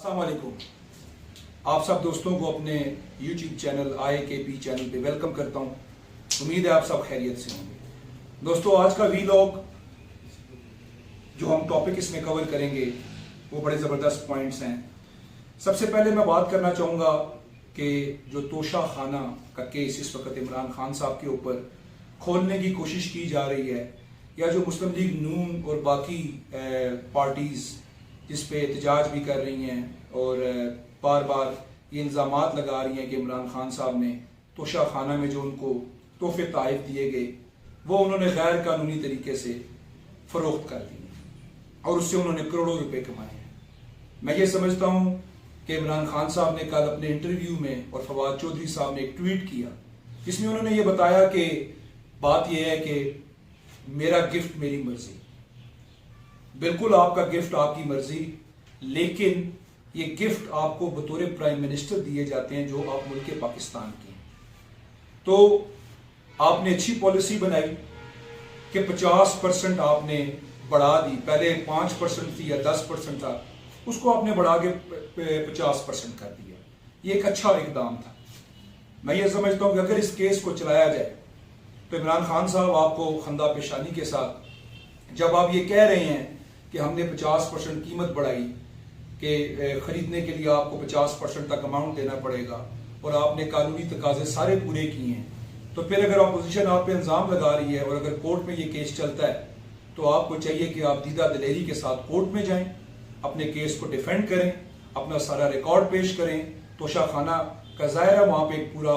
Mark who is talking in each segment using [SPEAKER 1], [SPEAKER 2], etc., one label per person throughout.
[SPEAKER 1] अस्सलाम वालेकुम। आप सब दोस्तों को अपने YouTube चैनल IAKP चैनल पे वेलकम करता हूँ। उम्मीद है आप सब खैरियत से होंगे। दोस्तों, आज का वीलॉग जो हम टॉपिक इसमें कवर करेंगे वो बड़े ज़बरदस्त पॉइंट्स हैं। सबसे पहले मैं बात करना चाहूँगा कि जो तोशा खाना का केस इस वक्त इमरान खान साहब के ऊपर खोलने की कोशिश की जा रही है, या जो मुस्लिम लीग नून और बाकी पार्टीज़ जिस पे एहतजाज भी कर रही हैं और बार बार ये इल्ज़ामात लगा रही हैं कि इमरान खान साहब ने तोशा खाना में जो उनको तोहफे ताइफ दिए गए वो उन्होंने गैर कानूनी तरीके से फ़रोख्त कर दिए और उससे उन्होंने करोड़ों रुपए कमाए हैं। मैं ये समझता हूँ कि इमरान खान साहब ने कल अपने इंटरव्यू में और फवाद चौधरी साहब ने एक ट्वीट किया जिसमें उन्होंने ये बताया कि बात यह है कि मेरा गिफ्ट मेरी मर्जी। बिल्कुल आपका गिफ्ट आपकी मर्जी, लेकिन ये गिफ्ट आपको बतौर प्राइम मिनिस्टर दिए जाते हैं जो आप मुल्क पाकिस्तान के हैं। तो आपने अच्छी पॉलिसी बनाई कि 50% आपने बढ़ा दी। पहले 5% थी या 10% था, उसको आपने बढ़ा के 50% कर दिया। ये एक अच्छा इकदाम था। मैं ये समझता हूँ कि अगर इस केस को चलाया जाए तो इमरान खान साहब आपको खंदा पेशानी के साथ जब आप ये कह रहे हैं कि हमने 50% कीमत बढ़ाई कि खरीदने के लिए आपको 50% तक अमाउंट देना पड़ेगा और आपने कानूनी तकाजे सारे पूरे किए हैं, तो फिर अगर अपोजिशन आप पे इल्ज़ाम लगा रही है और अगर कोर्ट में ये केस चलता है तो आपको चाहिए कि आप दीदा दिलेरी के साथ कोर्ट में जाएं, अपने केस को डिफेंड करें, अपना सारा रिकॉर्ड पेश करें। तोशा खाना का ज़ाहिर है वहाँ पे एक पूरा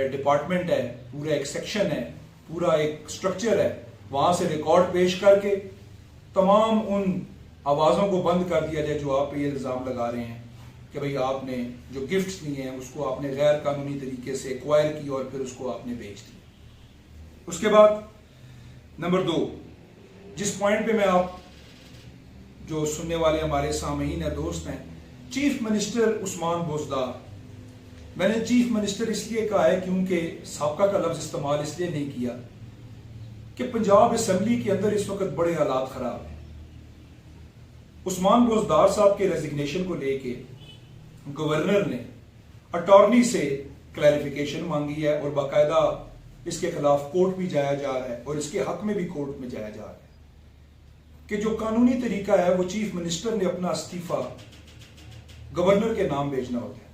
[SPEAKER 1] डिपार्टमेंट है, पूरा एक सेक्शन है, पूरा एक स्ट्रक्चर है। वहाँ से रिकॉर्ड पेश करके तमाम उन आवाज़ों को बंद कर दिया जाए जो आप पे ये इल्ज़ाम लगा रहे हैं कि भाई आपने जो गिफ्ट्स लिए हैं उसको आपने गैर कानूनी तरीके से एक्वायर की और फिर उसको आपने बेच दिया। उसके बाद नंबर 2, जिस पॉइंट पे मैं आप जो सुनने वाले हमारे सामईन है, दोस्त हैं, चीफ मिनिस्टर उस्मान बोजदार। मैंने चीफ मिनिस्टर इसलिए कहा है क्योंकि साबका का लफ्ज इस्तेमाल इसलिए नहीं किया कि पंजाब असेंबली के अंदर इस वक्त बड़े हालात खराब हैं। उस्मान बोजदार साहब के रेजिग्नेशन को लेके गवर्नर ने अटॉर्नी से क्लैरिफिकेशन मांगी है और बाकायदा इसके खिलाफ कोर्ट भी जाया जा रहा है और इसके हक में भी कोर्ट में जाया जा रहा है कि जो कानूनी तरीका है वो चीफ मिनिस्टर ने अपना इस्तीफा गवर्नर के नाम भेजना होता है,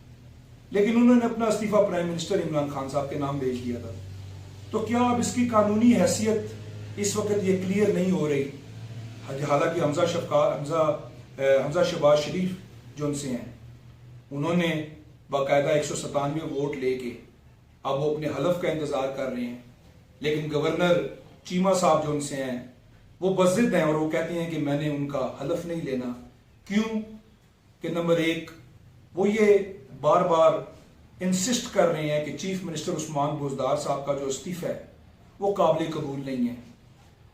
[SPEAKER 1] लेकिन उन्होंने अपना इस्तीफा प्राइम मिनिस्टर इमरान खान साहब के नाम भेज दिया था। तो क्या अब इसकी कानूनी हैसियत इस वक्त ये क्लियर नहीं हो रही। हालांकि हमजा शहबाज शरीफ जो उनसे हैं उन्होंने बाकायदा 197 वोट लेके अब वो अपने हलफ का इंतजार कर रहे हैं, लेकिन गवर्नर चीमा साहब जो उनसे हैं वो बज़िद हैं और वो कहते हैं कि मैंने उनका हलफ नहीं लेना। क्यों कि नंबर 1, वो ये बार बार इंसिस्ट कर रहे हैं कि चीफ मिनिस्टर उस्मान बोजदार साहब का जो इस्तीफा है वो काबिल कबूल नहीं है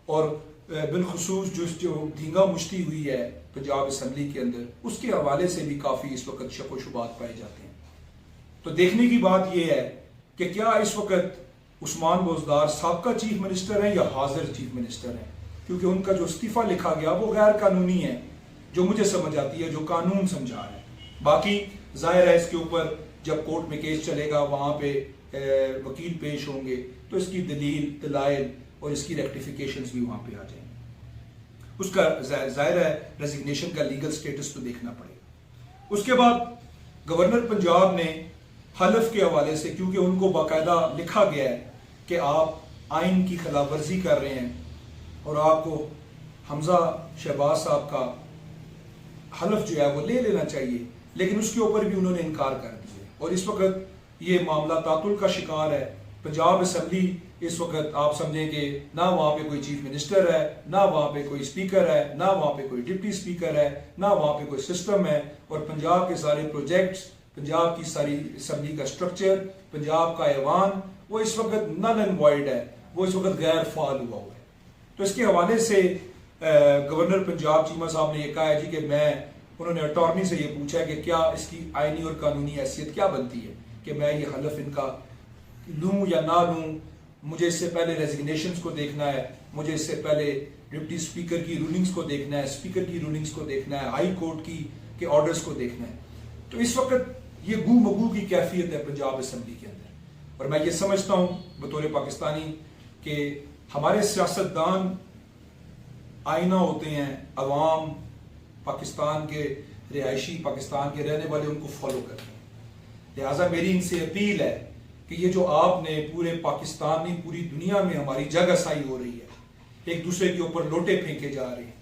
[SPEAKER 1] और बिलखुसूस जो धींगा मुश्ती हुई है पंजाब असेंबली के अंदर उसके हवाले से भी काफ़ी इस वक्त शक व शुबात पाए जाते हैं। तो देखने की बात यह है कि क्या इस वक्त उस्मान बोजदार साबका चीफ मिनिस्टर हैं या हाजिर चीफ मिनिस्टर हैं, क्योंकि उनका जो इस्तीफा लिखा गया वो गैर कानूनी है, जो मुझे समझ आती है, जो कानून समझा है। बाकी जाहिर है इसके ऊपर जब कोर्ट में केस चलेगा वहाँ पे वकील पेश होंगे तो इसकी दलील दलाइल और इसकी रेक्टिफिकेशंस भी वहाँ पे आ जाएंगे। उसका जाहिर है रेजिग्नेशन का लीगल स्टेटस तो देखना पड़ेगा। उसके बाद गवर्नर पंजाब ने हलफ के हवाले से, क्योंकि उनको बाकायदा लिखा गया है कि आप आइन की खिलाफ वर्जी कर रहे हैं और आपको हमजा शहबाज साहब का हलफ जो है वो ले लेना चाहिए, लेकिन उसके ऊपर भी उन्होंने इनकार कर दिया और इस वक्त ये मामला तातुल का शिकार है। पंजाब असेंबली इस वक्त आप समझें कि ना वहाँ पे कोई चीफ मिनिस्टर है, ना वहाँ पे कोई स्पीकर है, ना वहाँ पे कोई डिप्टी स्पीकर है, ना वहाँ पे कोई सिस्टम है और पंजाब के सारे प्रोजेक्ट्स, पंजाब की सारी असेंबली का स्ट्रक्चर, पंजाब का ऐवान वो इस वक्त नल एंड वॉइड है, वो इस वक्त गैर फाल हुआ है। तो इसके हवाले से गवर्नर पंजाब चीमा साहब ने यह कहा है जी कि उन्होंने अटॉर्नी से ये पूछा है कि क्या इसकी आईनी और कानूनी हैसियत क्या बनती है कि मैं ये हलफ इनका लूँ या ना लूँ। मुझे इससे पहले रेजिग्नेशंस को देखना है, मुझे इससे पहले डिप्टी स्पीकर की रूलिंग्स को देखना है, स्पीकर की रूलिंग्स को देखना है, हाई कोर्ट की के ऑर्डर्स को देखना है। तो इस वक्त ये गू मगू की कैफियत है पंजाब असम्बली के अंदर। और मैं ये समझता हूँ बतौर पाकिस्तानी कि हमारे सियासतदान आईना होते हैं, अवाम पाकिस्तान के रिहायशी, पाकिस्तान के रहने वाले उनको फॉलो करते हैं। लिहाजा मेरी इनसे अपील है कि ये जो आपने पूरे पाकिस्तान नहीं पूरी दुनिया में हमारी जगहसाई हो रही है, एक दूसरे के ऊपर लोटे फेंके जा रहे हैं,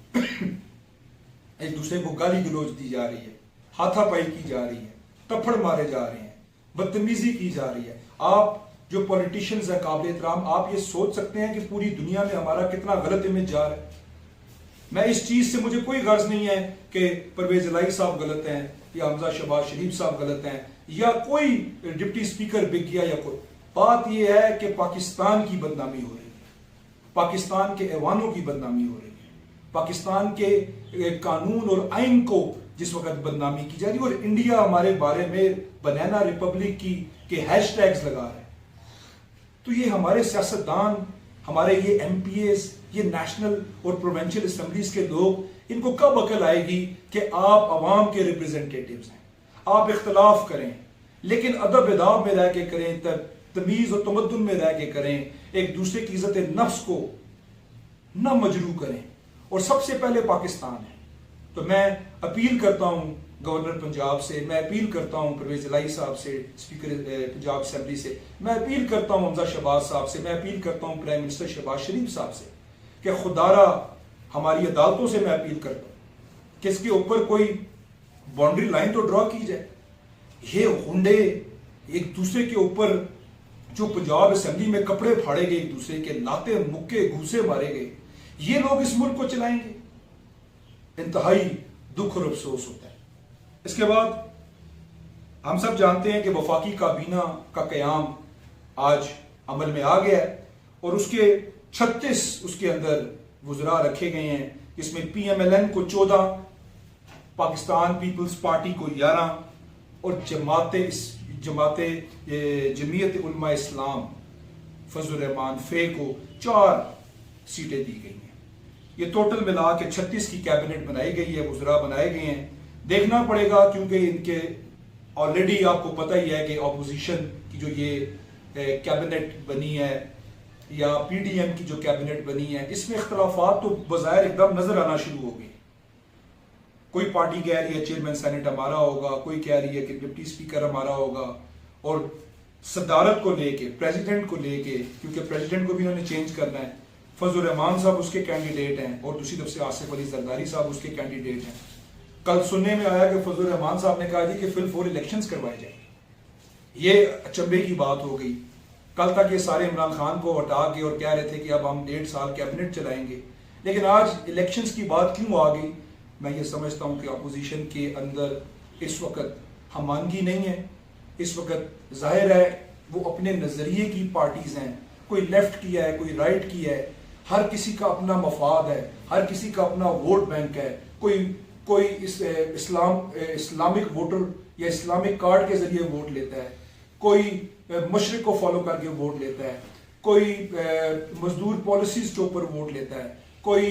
[SPEAKER 1] एक दूसरे को गाली गलौज दी जा रही है, हाथापाई की जा रही है, तफड़ मारे जा रहे हैं, बदतमीजी की जा रही है। आप जो पॉलिटिशियंस हैं काबिल एहतराम, आप ये सोच सकते हैं कि पूरी दुनिया में हमारा कितना गलत इमेज जा रहा है। मैं इस चीज से मुझे कोई गर्ज नहीं है कि परवेज इलाही साहब गलत हैं या हमजा शहबाज शरीफ साहब गलत हैं या कोई डिप्टी स्पीकर बिक गया या कोई। बात यह है कि पाकिस्तान की बदनामी हो रही है, पाकिस्तान के ऐवानों की बदनामी हो रही है, पाकिस्तान के कानून और आइन को जिस वक्त बदनामी की जा रही है। और इंडिया हमारे बारे में बनाना रिपब्लिक की के हैशटैग्स लगा रहे हैं। तो ये हमारे सियासतदान, हमारे ये MPAs, ये नेशनल और प्रोविंशियल असम्बलीज के लोग, इनको कब अकल आएगी कि आप अवाम के रिप्रेजेंटेटिव्स हैं, आप इख्तलाफ करें लेकिन अदब अदाब में रह के करें, तमीज और तमद्दुन में रह के करें, एक दूसरे की इज्जत नफ्स को न मजरू करें। और सबसे पहले पाकिस्तान है। तो मैं अपील करता हूं गवर्नर पंजाब से, मैं अपील करता हूं परवेज इलाही साहब से, स्पीकर पंजाब असम्बली से, मैं अपील करता हूं हमजा शहबाज साहब से, मैं अपील करता हूं प्राइम मिनिस्टर शहबाज शरीफ साहब से कि खुदारा हमारी अदालतों से मैं अपील करता हूं कि इसके ऊपर कोई बाउंड्री लाइन तो ड्रॉ की जाए। ये गुंडे एक दूसरे के ऊपर जो पंजाब असम्बली में कपड़े फाड़े गए, एक दूसरे के लाते मुक्के घूसे मारे गए, ये लोग इस मुल्क को चलाएंगे। इंतहाई दुख और अफसोस होता है। इसके बाद हम सब जानते हैं कि वफाकी काबीना का कयाम आज अमल में आ गया है और उसके 36 उसके अंदर वुज़रा रखे गए हैं। इसमें PMLN को 14, पाकिस्तान पीपल्स पार्टी को 11 और जमीयत उलमा इस्लाम फजल रहमान फे को 4 सीटें दी गई हैं। ये टोटल मिला के 36 की कैबिनेट बनाई गई है, वुज़रा बनाए गए हैं। देखना पड़ेगा क्योंकि इनके ऑलरेडी आपको पता ही है कि अपोजिशन की जो ये कैबिनेट बनी है या PDM की जो कैबिनेट बनी है, इसमें इख्तलाफात तो बज़ाहिर एकदम नजर आना शुरू हो गए। कोई पार्टी कह रही है चेयरमैन सेनेट हमारा होगा, कोई कह रही है कि डिप्टी स्पीकर हमारा होगा, और सदारत को लेके, प्रेसिडेंट को लेके, क्योंकि प्रेसिडेंट को भी उन्होंने चेंज करना है, फजल रहमान साहब उसके कैंडिडेट हैं और दूसरी तरफ से आसिफ अली जरदारी साहब उसके कैंडिडेट हैं। कल सुनने में आया कि फजल रहमान साहब ने कहा जी कि फिल 4 इलेक्शंस करवाए जाएंगे। ये अचंभे की बात हो गई। कल तक ये सारे इमरान खान को हटा के और कह रहे थे कि अब हम 1.5 साल कैबिनेट चलाएंगे, लेकिन आज इलेक्शंस की बात क्यों आ गई? मैं ये समझता हूँ कि अपोजिशन के अंदर इस वक्त हमआहंगी नहीं है। इस वक्त जाहिर है वो अपने नजरिए की पार्टीज हैं, कोई लेफ्ट की है, कोई राइट की है, हर किसी का अपना मफाद है, हर किसी का अपना वोट बैंक है। कोई इस्लामिक वोटर या इस्लामिक कार्ड के जरिए वोट लेता है, कोई मशरिक को फॉलो करके वोट लेता है, कोई मजदूर पॉलिसीज के ऊपर वोट लेता है, कोई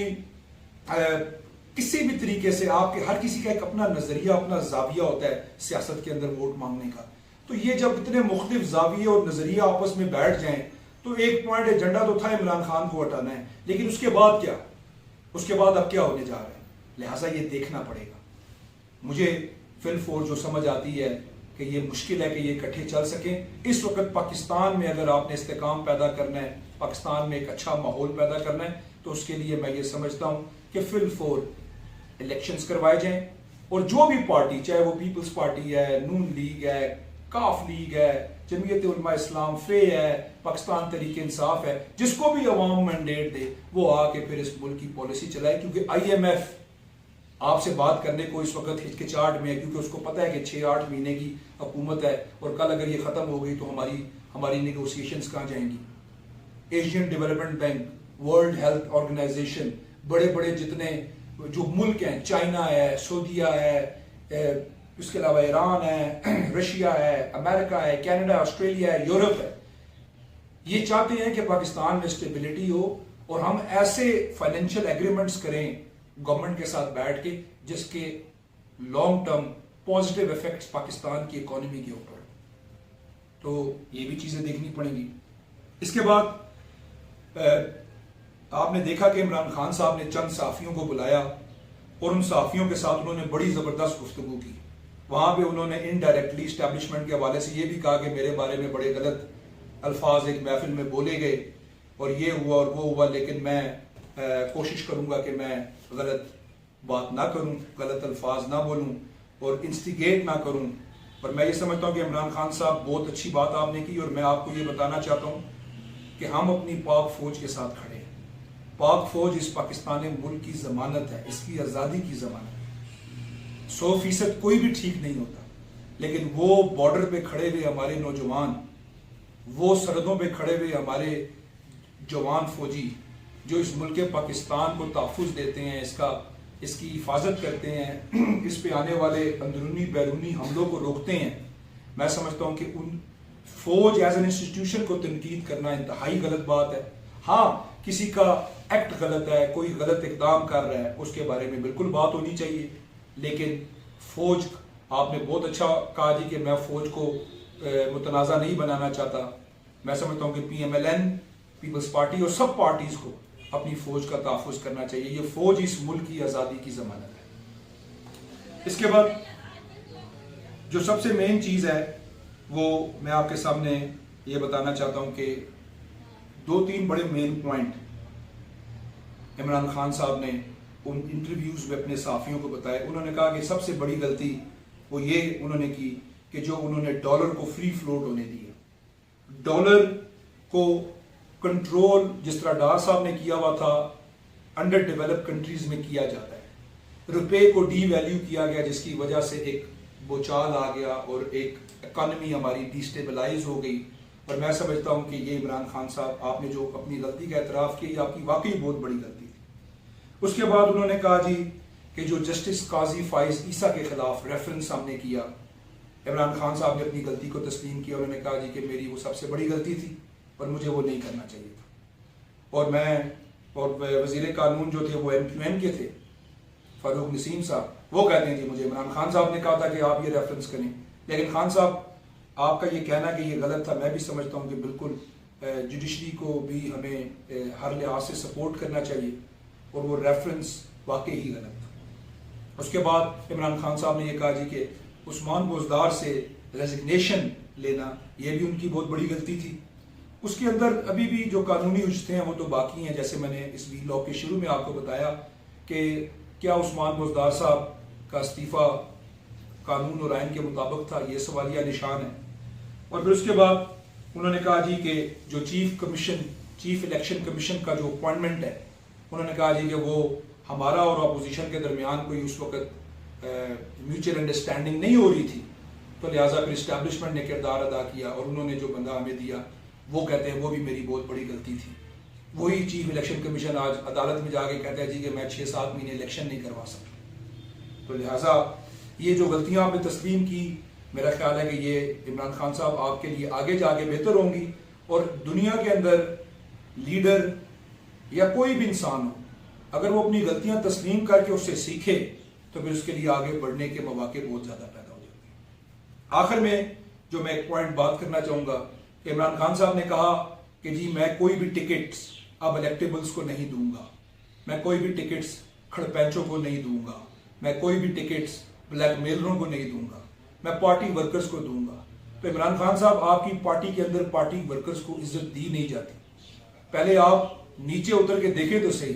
[SPEAKER 1] किसी भी तरीके से आपके हर किसी का एक अपना नजरिया, अपना जाविया होता है सियासत के अंदर वोट मांगने का। तो ये जब इतने मुख्तलिफ जाविये और नजरिया आपस में बैठ जाएं तो एक पॉइंट एजेंडा तो था इमरान खान को हटाना है, लेकिन उसके बाद क्या, उसके बाद अब क्या होने जा रहा है? लिहाजा ये देखना पड़ेगा। मुझे फिल 4 जो समझ आती है कि ये मुश्किल है कि ये इकट्ठे चल सकें। इस वक्त पाकिस्तान में अगर आपने इस्तेकाम पैदा करना है, पाकिस्तान में एक अच्छा माहौल पैदा करना है, तो उसके लिए मैं ये समझता हूँ कि फिल 4 इलेक्शंस करवाए जाएं और जो भी पार्टी, चाहे वो पीपल्स पार्टी है, नून लीग है, काफ लीग है, जमीयत उलमा इस्लाम फे है, पाकिस्तान तरीके इंसाफ है, जिसको भी अवाम मैंडेट दे वो आके फिर इस मुल्क की पॉलिसी चलाए। क्योंकि IMF आपसे बात करने को इस वक्त हिचकिचाहट में है, क्योंकि उसको पता है कि 6-8 महीने की हुकूमत है और कल अगर ये खत्म हो गई तो हमारी नेगोशिएशंस कहाँ जाएंगी। Asian Development Bank, World Health Organization, बड़े बड़े जितने जो मुल्क हैं, चाइना है, सऊदीया है, उसके अलावा ईरान है, रशिया है, अमेरिका है, कनाडा, ऑस्ट्रेलिया है, यूरोप है, ये चाहते हैं कि पाकिस्तान में स्टेबिलिटी हो और हम ऐसे फाइनेंशियल एग्रीमेंट्स करें गवर्नमेंट के साथ बैठ के जिसके long term positive effects Pakistan की इकोनॉमी के ऊपर, तो ये भी चीजें देखनी पड़ेंगी। इसके बाद आपने देखा कि इमरान खान साहब ने चंद सहाफियों को बुलाया और उन सहाफियों के साथ उन्होंने बड़ी जबरदस्त गुफ्तगू की। वहां पे उन्होंने इनडायरेक्टली इस्टेब्लिशमेंट के हवाले से ये भी कहा कि मेरे बारे में बड़े गलत अल्फाज एक महफिल में बोले गए और ये हुआ और वो हुआ, लेकिन मैं कोशिश करूंगा कि मैं गलत बात ना करूं, गलत अल्फाज ना बोलूं और इंस्टिगेट ना करूं। और मैं ये समझता हूं कि इमरान खान साहब बहुत अच्छी बात आपने की, और मैं आपको ये बताना चाहता हूं कि हम अपनी पाक फौज के साथ खड़े हैं। पाक फौज इस पाकिस्तानी मुल्क की जमानत है, इसकी आज़ादी की जमानत है। 100% कोई भी ठीक नहीं होता, लेकिन वो बॉर्डर पे खड़े हुए हमारे नौजवान, वो सरहदों पे खड़े हुए हमारे जवान फौजी जो इस मुल्क पाकिस्तान को तहफ़्फ़ुज़ देते हैं, इसकी हिफाजत करते हैं, इस पे आने वाले अंदरूनी बैरूनी हमलों को रोकते हैं, मैं समझता हूं कि उन फौज एज एन इंस्टीट्यूशन को तनकीद करना इंतहाई गलत बात है। हाँ, किसी का एक्ट गलत है, कोई गलत इकदाम कर रहा है, उसके बारे में बिल्कुल बात होनी चाहिए, लेकिन फौज, आपने बहुत अच्छा कहा जी कि मैं फौज को मुतनाज़ा नहीं बनाना चाहता। मैं समझता हूँ कि PMLN, पीपल्स पार्टी और सब पार्टीज को अपनी फौज का तहफ़्फ़ुज़ करना चाहिए। ये फौज इस मुल्क की आज़ादी की जमानत है। इसके बाद जो सबसे मेन चीज़ है वो मैं आपके सामने ये बताना चाहता हूँ कि 2-3 बड़े मेन पॉइंट इमरान खान साहब ने उन इंटरव्यूज में अपने साफियों को बताए। उन्होंने कहा कि सबसे बड़ी गलती वो ये उन्होंने की कि जो उन्होंने डॉलर को फ्री फ्लोट होने दिया। डॉलर को कंट्रोल जिस तरह डार साहब ने किया हुआ था, अंडर डेवलप्ड कंट्रीज में किया जाता है। रुपए को डी वैल्यू किया गया, जिसकी वजह से एक बोचाल आ गया और एक इकॉनमी हमारी डिस्टेबलाइज हो गई। और मैं समझता हूं कि ये इमरान खान साहब, आपने जो अपनी गलती का एतराफ़ किया, ये आपकी वाकई बहुत बड़ी गलती थी। उसके बाद उन्होंने कहा जी कि जो जस्टिस काजी फाइज ईसा के खिलाफ रेफरेंस हमने किया, इमरान खान साहब ने अपनी गलती को तस्लीम किया। उन्होंने कहा जी कि मेरी वो सबसे बड़ी गलती थी और मुझे वो नहीं करना चाहिए था। और वज़ीर कानून जो थे वो MQM के थे, फारूक नसीम साहब, वो कहते हैं जी मुझे इमरान खान साहब ने कहा था कि आप ये रेफरेंस करें। लेकिन खान साहब, आपका ये कहना कि ये गलत था, मैं भी समझता हूँ कि बिल्कुल जुडिशरी को भी हमें हर लिहाज से सपोर्ट करना चाहिए, और वो रेफरेंस वाकई ही गलत था। उसके बाद इमरान खान साहब ने ये कहा जी कि उस्मान बोजदार से रेजिग्नेशन लेना, ये भी उनकी बहुत बड़ी गलती थी। उसके अंदर अभी भी जो कानूनी उजते हैं वो तो बाकी हैं, जैसे मैंने इस वीलॉग के शुरू में आपको बताया कि क्या उस्मान बोजदार साहब का इस्तीफा कानून और आइन के मुताबिक था, ये सवालिया निशान है। और फिर उसके बाद उन्होंने कहा जी कि जो चीफ इलेक्शन कमीशन का जो अपॉइंटमेंट है, उन्होंने कहा जी कि वो हमारा और अपोजिशन के दरमियान कोई उस वक्त म्यूचुअल अंडरस्टैंडिंग नहीं हो रही थी, तो लिहाजा फिर इस्टेब्लिशमेंट ने किरदार अदा किया और उन्होंने जो बंदा हमें दिया, वो कहते हैं वो भी मेरी बहुत बड़ी गलती थी। वही चीफ इलेक्शन कमीशन आज अदालत में जाके कहता है जी कि मैं 6-7 महीने इलेक्शन नहीं करवा सकता। तो लिहाजा ये जो गलतियां आपने तस्लीम की, मेरा ख्याल है कि ये इमरान खान साहब आपके लिए आगे जाके बेहतर होंगी। और दुनिया के अंदर लीडर या कोई भी इंसान हो, अगर वो अपनी गलतियां तस्लीम करके उससे सीखे तो फिर उसके लिए आगे बढ़ने के मौके बहुत ज्यादा पैदा हो जाते हैं। आखिर में जो मैं एक पॉइंट बात करना चाहूंगा, इमरान खान साहब ने कहा कि जी मैं कोई भी टिकट्स अब इलेक्टेबल्स को नहीं दूंगा, मैं कोई भी टिकट्स खड़पैंचों को नहीं दूंगा, मैं कोई भी टिकट्स ब्लैकमेलरों को नहीं दूंगा, मैं पार्टी वर्कर्स को दूंगा। तो इमरान खान साहब, आपकी पार्टी के अंदर पार्टी वर्कर्स को इज्जत दी नहीं जाती। पहले आप नीचे उतर के देखें तो सही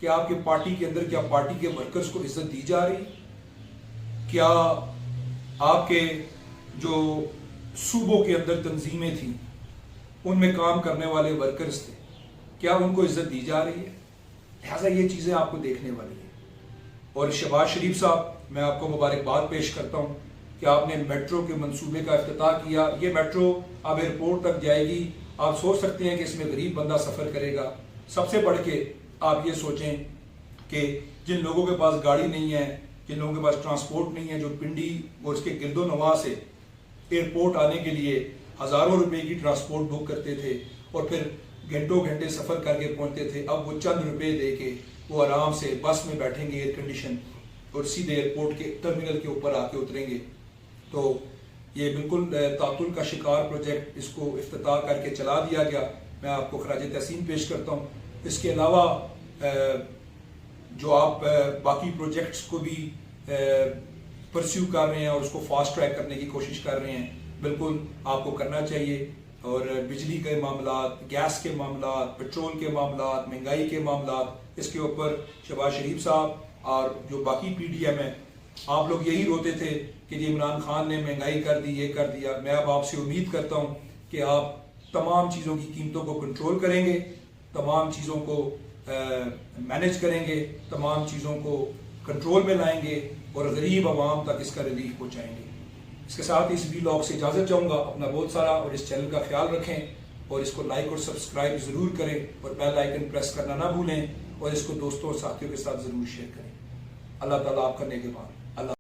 [SPEAKER 1] कि आपके पार्टी के अंदर क्या पार्टी के वर्कर्स को इज्जत दी जा रही, क्या आपके जो सूबों के अंदर तंजीमें थी उनमें काम करने वाले वर्कर्स थे, क्या उनको इज्जत दी जा रही है? लिहाजा ये चीजें आपको देखने वाली है। और शहबाज शरीफ साहब, मैं आपको मुबारकबाद पेश करता हूं कि आपने मेट्रो के मंसूबे का इफ्तिताह किया। ये मेट्रो अब एयरपोर्ट तक जाएगी। आप सोच सकते हैं कि इसमें गरीब बंदा सफर करेगा। सबसे बढ़ के आप ये सोचें कि जिन लोगों के पास गाड़ी नहीं है, जिन लोगों के पास ट्रांसपोर्ट नहीं है, जो पिंडी और उसके गिरदोनवा से एयरपोर्ट आने के लिए हजारों रुपए की ट्रांसपोर्ट बुक करते थे और फिर घंटों घंटे सफर करके पहुंचते थे, अब वो चंद रुपए दे के वो आराम से बस में बैठेंगे एयर कंडीशन और सीधे एयरपोर्ट के टर्मिनल के ऊपर आके उतरेंगे। तो ये बिल्कुल तातुल का शिकार प्रोजेक्ट, इसको इफ्तिताह करके चला दिया गया। मैं आपको खराज तहसीन पेश करता हूँ। इसके अलावा जो आप बाकी प्रोजेक्ट्स को भी परस्यू कर रहे हैं और उसको फास्ट ट्रैक करने की कोशिश कर रहे हैं, बिल्कुल आपको करना चाहिए। और बिजली के मामला, गैस के मामला, पेट्रोल के मामला, महंगाई के मामला, इसके ऊपर शहबाज शरीफ साहब और जो बाकी PDM है, आप लोग यही रोते थे कि जी इमरान खान ने महंगाई कर दी, ये कर दिया। मैं अब आपसे उम्मीद करता हूँ कि आप तमाम चीज़ों की कीमतों को कंट्रोल करेंगे, तमाम चीज़ों को मैनेज करेंगे, तमाम चीज़ों को कंट्रोल में लाएंगे और गरीब आवाम तक इसका रिलीफ पहुँचाएंगे। इसके साथ इस व्लॉग से इजाज़त चाहूँगा। अपना बहुत सारा और इस चैनल का ख्याल रखें और इसको लाइक और सब्सक्राइब ज़रूर करें और बेल आइकन प्रेस करना ना भूलें और इसको दोस्तों और साथियों के साथ ज़रूर शेयर करें। अल्लाह ताला आपका नेगहबान।